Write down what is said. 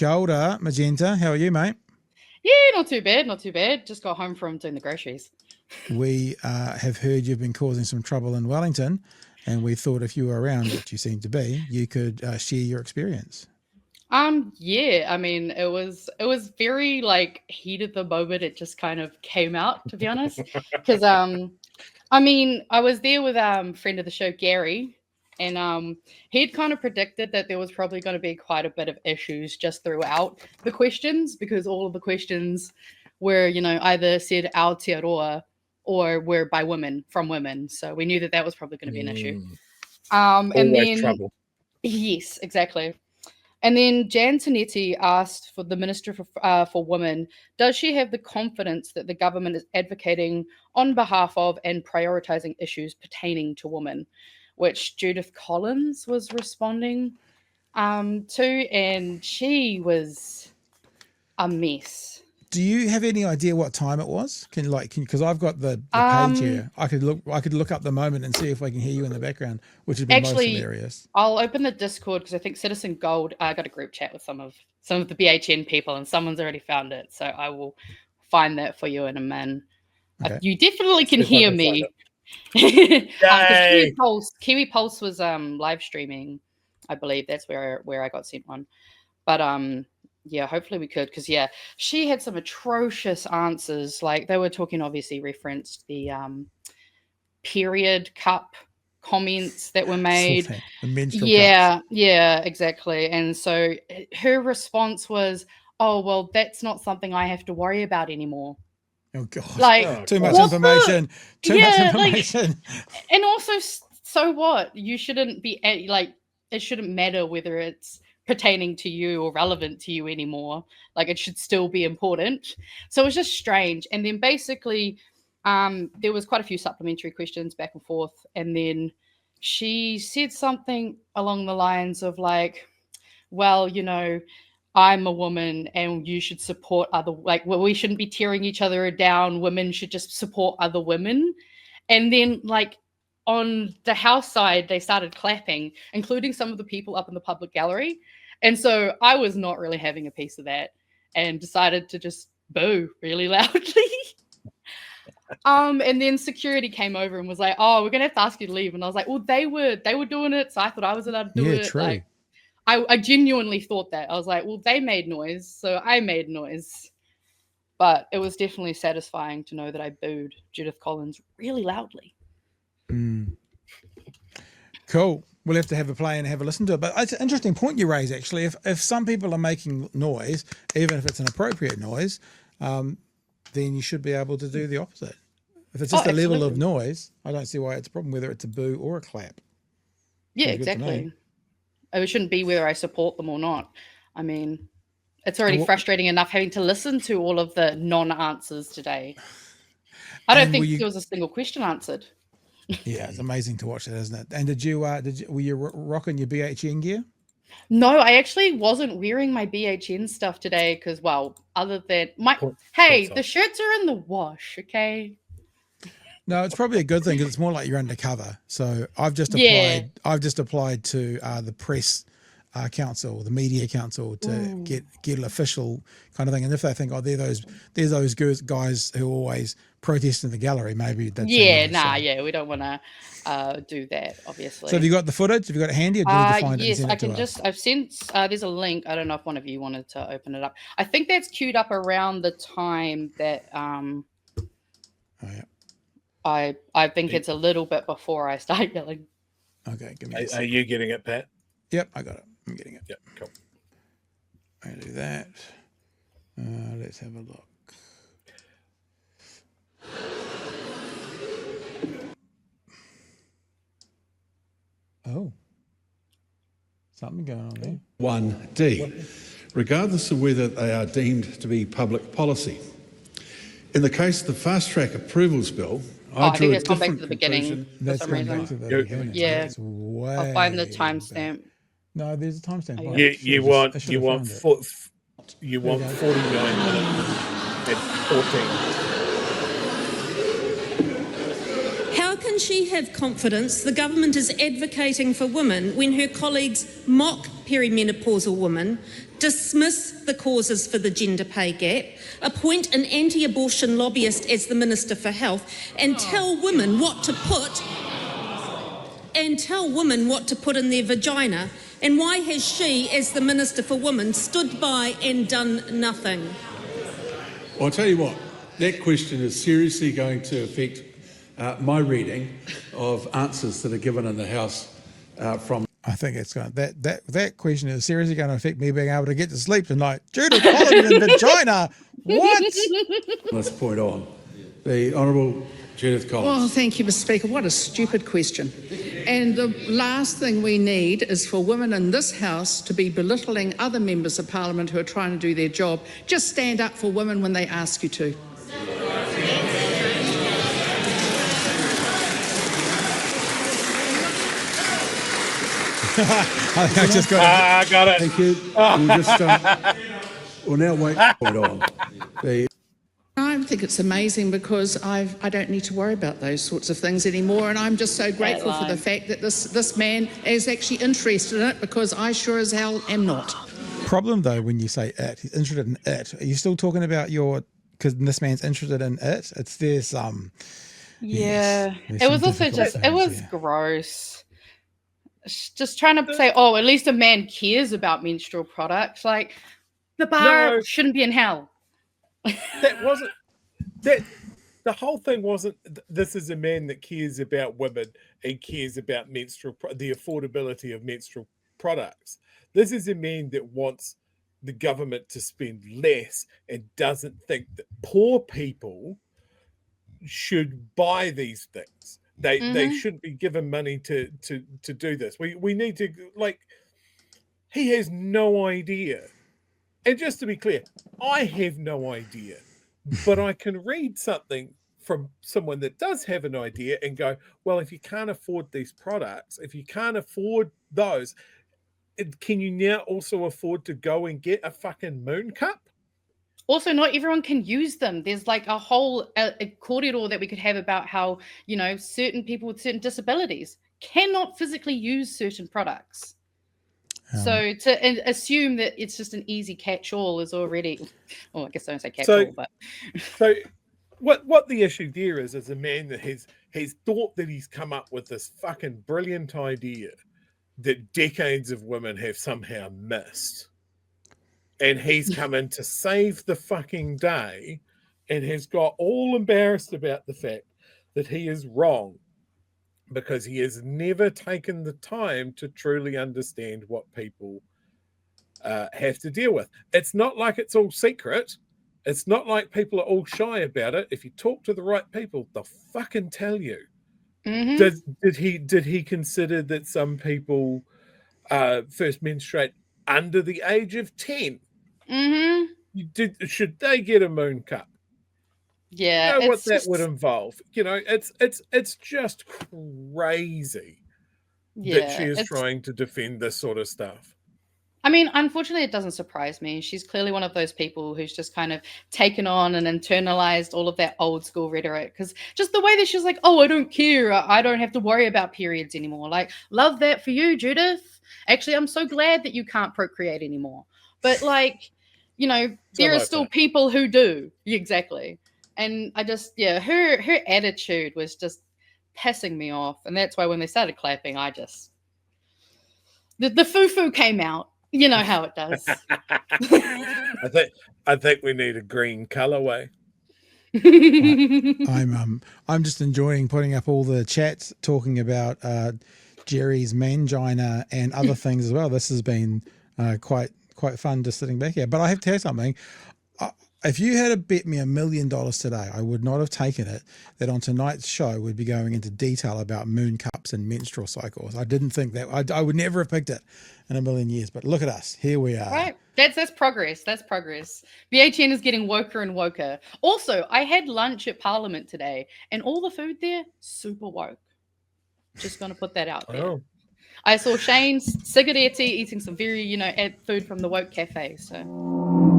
Kia ora, Magenta. How are you, mate? Yeah, not too bad, not too bad. Just got home from doing the groceries. We have heard you've been causing some trouble in Wellington, and we thought if you were around, which you seem to be, you could share your experience. Yeah, I mean, it was very like heat at the moment. It just kind of came out, to be honest, because I mean, I was there with friend of the show Gary, and he'd kind of predicted that there was probably going to be quite a bit of issues just throughout the questions, because all of the questions were, either said Aotearoa or were by women, from women. So we knew that that was probably going to be an issue. And Always then trouble. yes, exactly. And then Jan Tinetti asked for the Minister for Women, does she have the confidence that the government is advocating on behalf of and prioritising issues pertaining to women? Which Judith Collins was responding to, and she was a mess. Do you have any idea what time it was? Because I've got the page here. I could look up the moment and see if I can hear you in the background, which would be Actually, most hilarious. I'll open the Discord because I think Citizen Gold got a group chat with some of the BHN people, and someone's already found it. So I will find that for you in a minute. Okay. You definitely can hear me. Kiwi Pulse was live streaming, I believe. That's where I got sent one. But yeah, hopefully we could, because yeah, she had some atrocious answers. Like they were talking, obviously referenced the period cup comments that were made. The menstrual cups. Yeah, exactly. And so her response was, "Oh well, that's not something I have to worry about anymore." Oh god! Like too much information. Too much information. And also, so what? You shouldn't be like. It shouldn't matter whether it's pertaining to you or relevant to you anymore. Like it should still be important. So it was just strange. And then basically, there was quite a few supplementary questions back and forth, and then she said something along the lines of like, well, I'm a woman and you should support we shouldn't be tearing each other down. Women should just support other women. And then like on the house side, they started clapping, including some of the people up in the public gallery. And so I was not really having a piece of that and decided to just boo really loudly. And then security came over and was like, "Oh, we're gonna have to ask you to leave." And I was like, "Well, they were doing it, so I thought I was allowed to do it." True. Like, I genuinely thought that. I was like, "Well, they made noise, so I made noise." But it was definitely satisfying to know that I booed Judith Collins really loudly. Cool. We'll have to have a play and have a listen to it. But it's an interesting point you raise, actually. If some people are making noise, even if it's an appropriate noise, then you should be able to do the opposite. If it's just a level of noise, I don't see why it's a problem, whether it's a boo or a clap. Yeah, exactly. It shouldn't be whether I support them or not. I mean, it's already frustrating enough having to listen to all of the non-answers today. I don't think there was a single question answered. Yeah, it's amazing to watch that, isn't it? And were you rocking your BHN gear? No, I actually wasn't wearing my BHN stuff today because, well, other than the shirts are in the wash, okay? No, it's probably a good thing because it's more like you're undercover. So I've just applied. I've just applied to the press council, the media council, to get an official kind of thing. And if they think, they're those guys who always protest in the gallery, maybe that's we don't want to do that, obviously. So have you got the footage? Have you got it handy? Or do you need to find it? Yes, I can just. I've sent. There's a link. I don't know if one of you wanted to open it up. I think that's queued up around the time that. I think it's a little bit before I start yelling. Okay, give me. Are you getting it, Pat? Yep, I got it. I'm getting it. Yep, cool. I'll do that. Let's have a look. Oh, something going on there. 1D, regardless of whether they are deemed to be public policy. In the case of the fast track approvals bill, I think it's gone back to the beginning for some reason. Yeah, I'll find the timestamp. No, there's a timestamp. You want 49 minutes at 14. How can she have confidence the government is advocating for women when her colleagues mock perimenopausal women, dismiss the causes for the gender pay gap, appoint an anti-abortion lobbyist as the Minister for Health, and tell women what to put in their vagina? And why has she, as the Minister for Women, stood by and done nothing? Well, I'll tell you what, that question is seriously going to affect my reading of answers that are given in the House from... I think it's going that question is seriously going to affect me being able to get to sleep tonight. Judith Collins in vagina. What? From this point on, the Honourable Judith Collins. Well, thank you, Mr. Speaker. What a stupid question. And the last thing we need is for women in this House to be belittling other members of Parliament who are trying to do their job. Just stand up for women when they ask you to. I think I just got I got it. Thank you. We'll now wait point on. I think it's amazing because I don't need to worry about those sorts of things anymore, and I'm just so grateful for the fact that this man is actually interested in it, because I sure as hell am not. Problem though, when you say it, he's interested in it. Are you still talking about because this man's interested in it? There's Yeah, there's it was some also difficult just, it things was here. gross. Just trying to say, oh, at least a man cares about menstrual products. Like, the bar shouldn't be in hell. That wasn't that. The whole thing wasn't. This is a man that cares about women and cares about the affordability of menstrual products. This is a man that wants the government to spend less and doesn't think that poor people should buy these things. They shouldn't be given money to do this. We need to, like, he has no idea. And just to be clear, I have no idea, but I can read something from someone that does have an idea and go, well, if you can't afford these products, if you can't afford those, can you now also afford to go and get a fucking moon cup? Also, not everyone can use them. There's like a whole a corridor that we could have about how, certain people with certain disabilities cannot physically use certain products. So to assume that it's just an easy catch-all is already, I guess I don't say catch-all, but... So what the issue there is a man that has thought that he's come up with this fucking brilliant idea that decades of women have somehow missed. And he's come in to save the fucking day and has got all embarrassed about the fact that he is wrong because he has never taken the time to truly understand what people have to deal with. It's not like it's all secret. It's not like people are all shy about it. If you talk to the right people, they'll fucking tell you. Mm-hmm. Did he consider that some people first menstruate under the age of 10? Mm-hmm. Should they get a moon cup? Yeah, You know what that would involve. It's just crazy that she is trying to defend this sort of stuff. I mean, unfortunately, it doesn't surprise me. She's clearly one of those people who's just kind of taken on and internalized all of that old school rhetoric. Because just the way that she's like, oh, I don't care. I don't have to worry about periods anymore. Like, love that for you, Judith. Actually, I'm so glad that you can't procreate anymore. But like, there are still people who do. Exactly. And I just, her attitude was just pissing me off. And that's why when they started clapping, the foo-foo came out. You know how it does. I think we need a green colorway. I'm just enjoying putting up all the chats talking about Jerry's mangina and other things as well. This has been quite fun just sitting back here. But I have to tell you something. If you had bet me $1 million today, I would not have taken it that on tonight's show we'd be going into detail about moon cups and menstrual cycles. I didn't think that. I would never have picked it in a million years. But look at us. Here we are. Right. That's progress. That's progress. BHN is getting woker and woker. Also, I had lunch at Parliament today, and all the food there, super woke. Just going to put that out there. Oh. I saw Shane Sigaretti eating some very, food from the woke cafe. So...